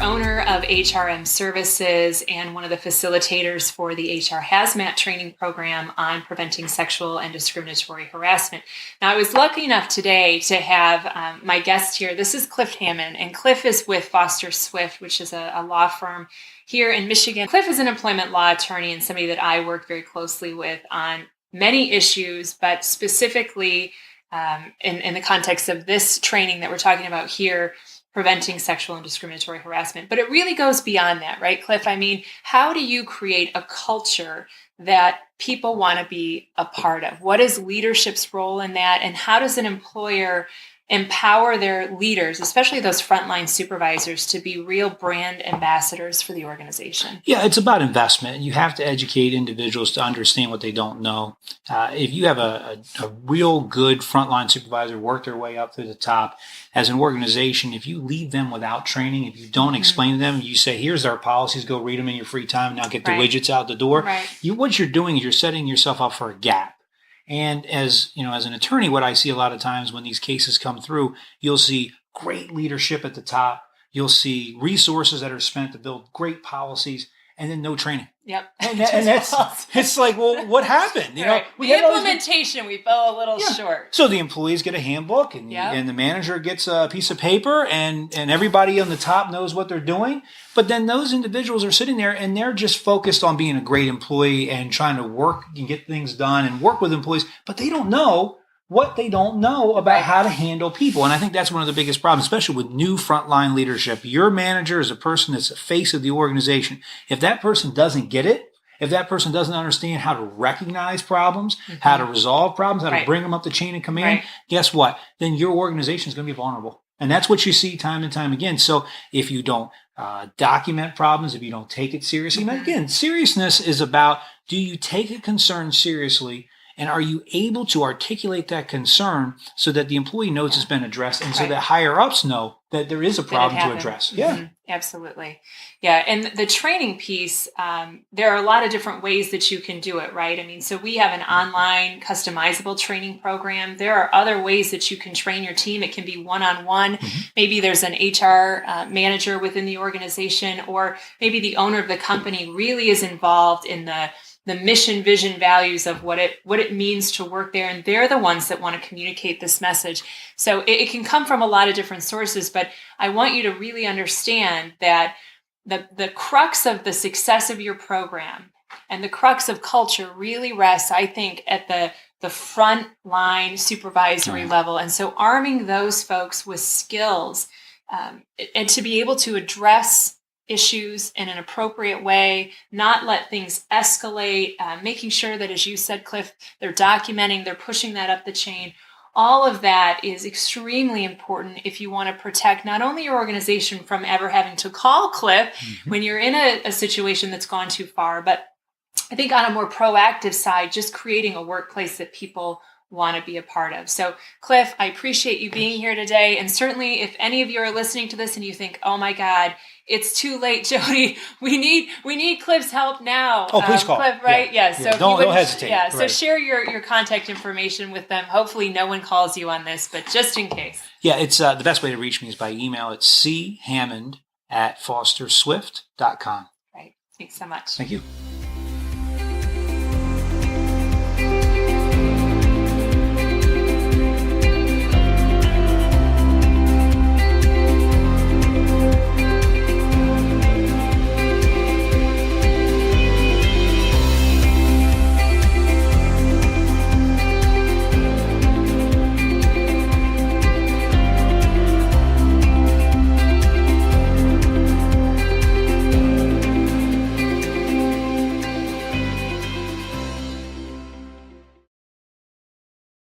owner of HRM Services and one of the facilitators for the HR Hazmat training program on preventing sexual and discriminatory harassment. Now, I was lucky enough today to have my guest here. This is Cliff Hammond, and Cliff is with Foster Swift, which is a law firm here in Michigan. Cliff is an employment law attorney and somebody that I work very closely with on many issues, but specifically in the context of this training that we're talking about here, preventing sexual and discriminatory harassment. But it really goes beyond that, right, Cliff? I mean, how do you create a culture that people want to be a part of? What is leadership's role in that? And how does an employer empower their leaders, especially those frontline supervisors, to be real brand ambassadors for the organization? Yeah, it's about investment. You have to educate individuals to understand what they don't know. If you have a real good frontline supervisor work their way up through the top, as an organization, if you leave them without training, if you don't explain to them, you say, here's our policies, go read them in your free time, now get the widgets out the door. Right. What you're doing is you're setting yourself up for a gap. And as an attorney, what I see a lot of times when these cases come through, you'll see great leadership at the top. You'll see resources that are spent to build great policies, and then no training. Yep. And that's, it's like, well, what happened? You know, the implementation, we fell a little short. So the employees get a handbook, and the manager gets a piece of paper, and everybody on the top knows what they're doing. But then those individuals are sitting there, and they're just focused on being a great employee and trying to work and get things done and work with employees, but they don't know what they don't know about how to handle people. And I think that's one of the biggest problems, especially with new frontline leadership. Your manager is a person that's the face of the organization. If that person doesn't get it, if that person doesn't understand how to recognize problems, how to resolve problems, how to bring them up the chain of command, guess what? Then your organization is going to be vulnerable. And that's what you see time and time again. So if you don't document problems, if you don't take it seriously, and again, seriousness is about, do you take a concern seriously? And are you able to articulate that concern so that the employee knows it's been addressed, and so that higher ups know that there is a problem to address? Yeah, absolutely. Yeah, and the training piece, there are a lot of different ways that you can do it, right? I mean, so we have an online customizable training program. There are other ways that you can train your team. It can be one-on-one. Maybe there's an HR manager within the organization, or maybe the owner of the company really is involved in the mission, vision, values of what it means to work there. And they're the ones that want to communicate this message. So it can come from a lot of different sources, but I want you to really understand that the crux of the success of your program and the crux of culture really rests, I think, at the front line supervisory level. And so arming those folks with skills and to be able to address issues in an appropriate way, not let things escalate, making sure that, as you said, Cliff, they're documenting, they're pushing that up the chain. All of that is extremely important if you want to protect not only your organization from ever having to call Cliff when you're in a situation that's gone too far, but I think on a more proactive side, just creating a workplace that people want to be a part of. So, Cliff, I appreciate you being here today. And certainly if any of you are listening to this and you think, oh my God, it's too late, Jody, we need Cliff's help now. Oh, please call. Cliff, right? Yeah. So don't hesitate. Yeah. So share your contact information with them. Hopefully no one calls you on this, but just in case. Yeah, it's the best way to reach me is by email. It's chammond@fosterswift.com. Right. Thanks so much. Thank you.